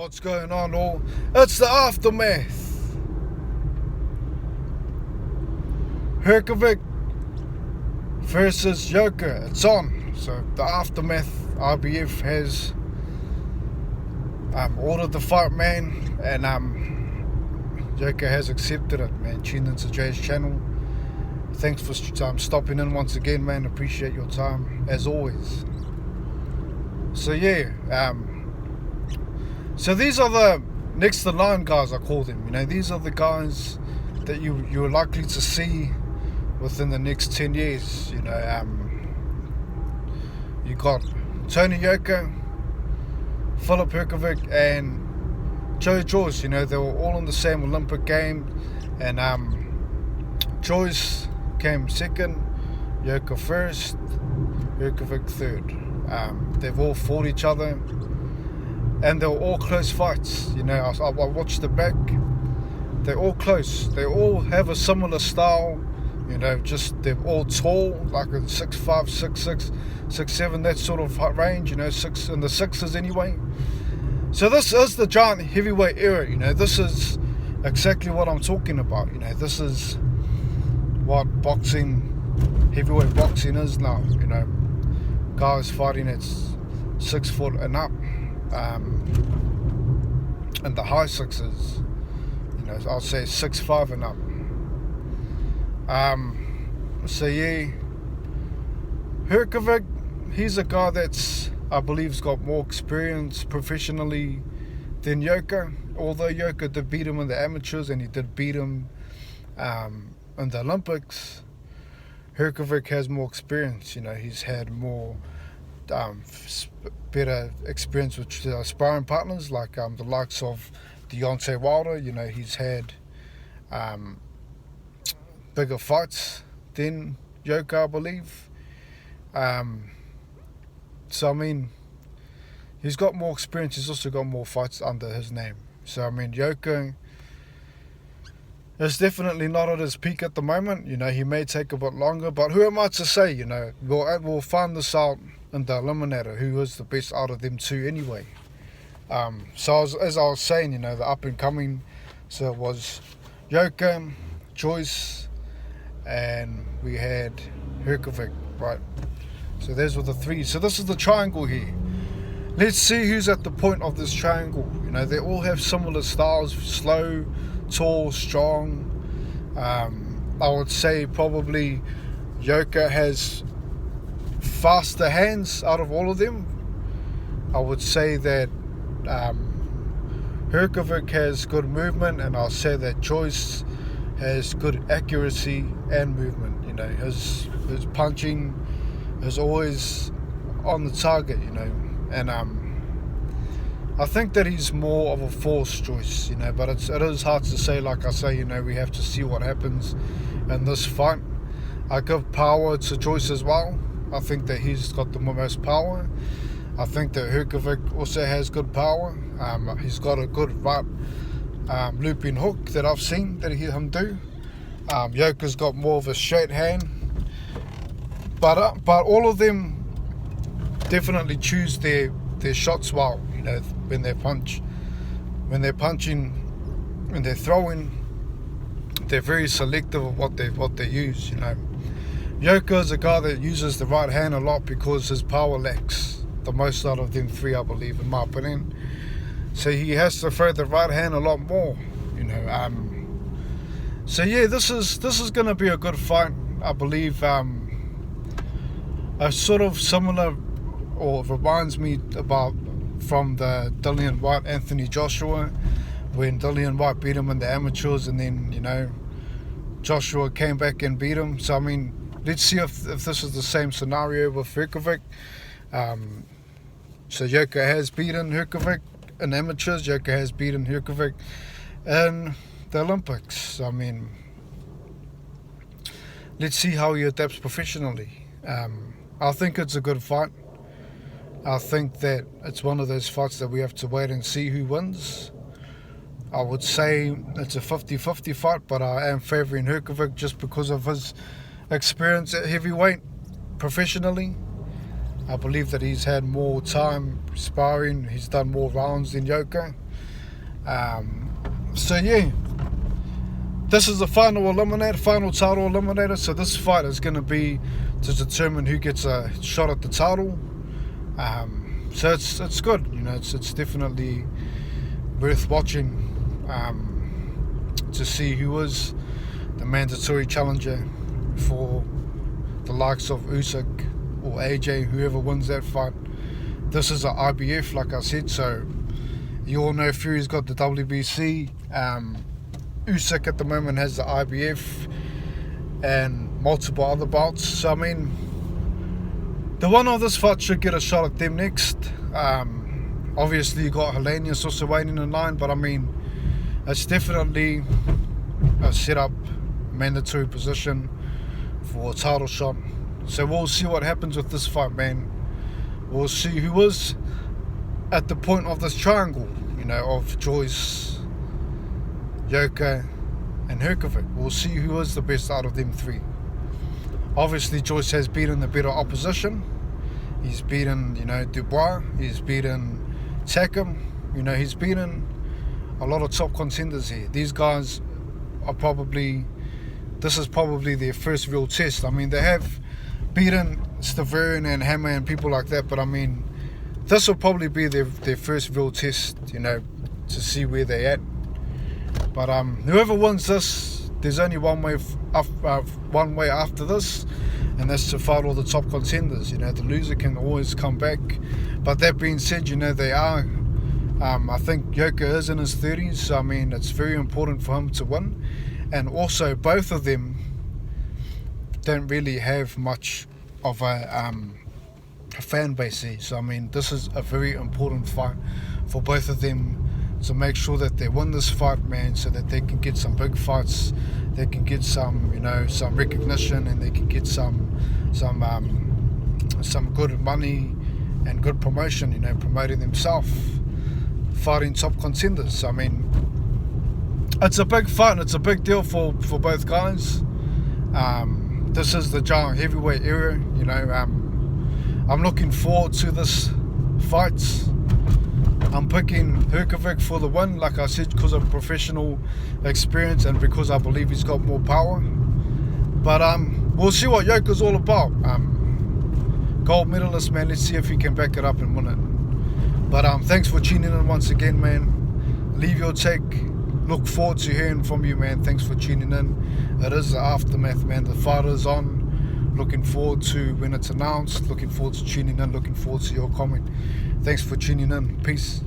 What's going on all? It's the aftermath. Hrgovic versus Yoka. It's on. So the aftermath. IBF has ordered the fight, man, and Yoka has accepted it, man. Tuned into Jay's channel. Thanks for stopping in once again, man. Appreciate your time as always. So yeah, so these are the next to line guys, I call them. You know, these are the guys that you're likely to see within the next 10 years. You know, you got Tony Yoka, Filip Hrgovic, and Joyce. You know, they were all in the same Olympic game, and Joyce came second, Yoka first, Hrgovic third. They've all fought each other, and they were all close fights. You know, I watched the back. They're all close. They all have a similar style. You know, just they're all tall, like a 6'5", 6'6", 6'7", that sort of range. You know, six in the sixes anyway. So this is the giant heavyweight era. You know, this is exactly what I'm talking about. You know, this is what heavyweight boxing is now. You know, guys fighting at 6 foot and up. And the high sixes, you know, I'll say 6'5" and up. So yeah, Hrgovic, he's a guy that's, I believe, has got more experience professionally than Yoka. Although Yoka did beat him in the amateurs and he did beat him in the Olympics, Hrgovic has more experience. You know, he's had more better experience with sparring partners like the likes of Deontay Wilder. You know, he's had bigger fights than Yoka, I believe. So I mean, he's got more experience. He's also got more fights under his name. So I mean, Yoka is definitely not at his peak at the moment. You know, he may take a bit longer, but who am I to say? You know, we'll find this out in the eliminator, who is the best out of them two anyway. So as I was saying, you know, the up and coming, so it was Yoka, Joyce, and we had Hrgovic, right? So those were the three. So this is the triangle here. Let's see who's at the point of this triangle. You know, they all have similar styles: slow, tall, strong. I would say probably Yoka has faster hands out of all of them. I would say that Hrgovic has good movement, and I'll say that Joyce has good accuracy and movement. You know, his punching is always on the target, you know, and I think that he's more of a force choice, you know, but it is hard to say. Like I say, you know, we have to see what happens in this fight. I give power to Joyce as well. I think that he's got the most power. I think that Hrgovic also has good power. He's got a good right looping hook that I've seen that him do. Yoka's got more of a straight hand. But all of them definitely choose their shots well. You know, when they're punching, when they're throwing, they're very selective of what they use. You know, Yoka is a guy that uses the right hand a lot because his power lacks the most out of them three, I believe, in my opinion. So he has to throw the right hand a lot more, you know. So yeah, this is going to be a good fight, I believe. A sort of similar, or reminds me about from the Dillian Whyte Anthony Joshua, when Dillian Whyte beat him in the amateurs, and then, you know, Joshua came back and beat him. So I mean, let's see if this is the same scenario with Hrgovic. So Yoka has beaten Hrgovic in amateurs. Yoka has beaten Hrgovic in the Olympics. I mean, let's see how he adapts professionally. I think it's a good fight. I think that it's one of those fights that we have to wait and see who wins. I would say it's a 50-50 fight, but I am favouring Hrgovic just because of his experience at heavyweight professionally. I believe that he's had more time sparring. He's done more rounds than Yoka. So yeah, this is the final title eliminator. So this fight is going to be to determine who gets a shot at the title. So it's good, it's definitely worth watching to see who is the mandatory challenger for the likes of Usyk or AJ, whoever wins that fight. This is an IBF, like I said, so you all know Fury's got the WBC. Usyk at the moment has the IBF and multiple other belts. So I mean, the winner of this fight should get a shot at them next. Obviously you got Helenius also waiting in line, but I mean, it's definitely a set up mandatory position for a title shot. So we'll see what happens with this fight, man. We'll see who is at the point of this triangle, of Joyce, Yoka and Hrgovic. We'll see who is the best out of them three. Obviously Joyce has beaten the better opposition. He's beaten, Dubois, he's beaten Takam, he's beaten a lot of top contenders here. These guys are this is probably their first real test. I mean, they have beaten Stavern and Hammer and people like that, but I mean, this will probably be their first real test, to see where they're at. But whoever wins this, there's only one way after this, and that's to fight all the top contenders. The loser can always come back. But that being said, they are. I think Yoka is in his 30s, so I mean, it's very important for him to win. And also, both of them don't really have much of a fan base here. So I mean, this is a very important fight for both of them to make sure that they win this fight, man, so that they can get some big fights, they can get some, some recognition, and they can get some good money and good promotion, promoting themselves, fighting top contenders. I mean, it's a big fight and it's a big deal for both guys. This is the giant heavyweight era, I'm looking forward to this fight. I'm picking Hrgovic for the win, like I said, because of professional experience and because I believe he's got more power. But we'll see what Yoka's all about. Gold medalist, man. Let's see if he can back it up and win it. But thanks for tuning in once again, man. Leave your take. Look forward to hearing from you, man. Thanks for tuning in. It is the aftermath, man. The fight is on. Looking forward to when it's announced. Looking forward to tuning in. Looking forward to your comment. Thanks for tuning in. Peace.